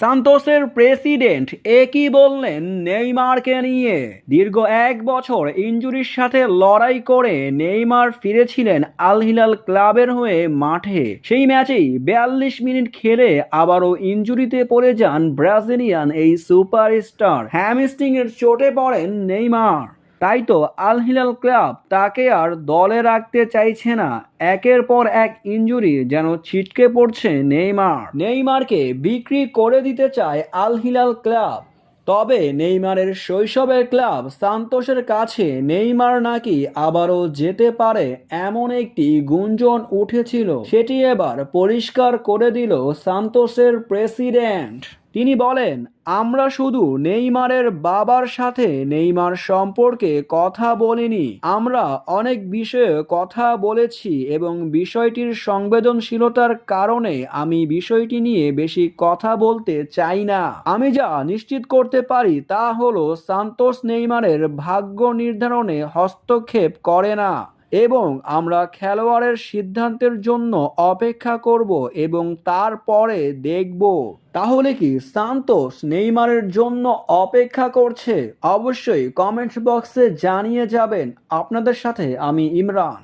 সান্তোসের president একই বললেন নেইমারকে নিয়ে। দীর্ঘ 1 বছর ইনজুরির সাথে লড়াই করে নেইমার ফিরেছিলেন আল হিলাল ক্লাবের হয়ে মাঠে। সেই ম্যাচেই 42 মিনিট খেলে আবারও ইনজুরিতে পড়ে যান ব্রাজিলিয়ান এই সুপারস্টার। হ্যামস্ট্রিংয়ের চোটে পড়েন নেইমার। তাই তো আল হিলাল ক্লাব তাকে আর দলে রাখতে চাইছে না। একের পর এক ইনজুরি যেন ছিটকে পড়ছে নেইমারকে বিক্রি করে দিতে চায় আল হিলাল ক্লাব। তবে নেইমারের শৈশবের ক্লাব সান্তোসের কাছে নেইমার নাকি আবারও যেতে পারে এমন একটি গুঞ্জন উঠেছিল, সেটি এবার পরিষ্কার করে দিল সান্তোসের প্রেসিডেন্ট। তিনি বলেন, আমরা শুধু নেইমারের বাবার সাথে নেইমার সম্পর্কে কথা বলিনি, আমরা অনেক বিষয়ে কথা বলেছি এবং বিষয়টির সংবেদনশীলতার কারণে আমি বিষয়টি নিয়ে বেশি কথা বলতে চাই না। আমি যা নিশ্চিত করতে পারি তা হলো সান্তোস নেইমারের ভাগ্য নির্ধারণে হস্তক্ষেপ করে না এবং আমরা খেলোয়াড়ের সিদ্ধান্তের জন্য অপেক্ষা করব এবং তারপরে দেখব। তাহলে কি সান্তোস নেইমারের জন্য অপেক্ষা করছে? অবশ্যই কমেন্ট বক্সে জানিয়ে যাবেন। আপনাদের সাথে আমি ইমরান।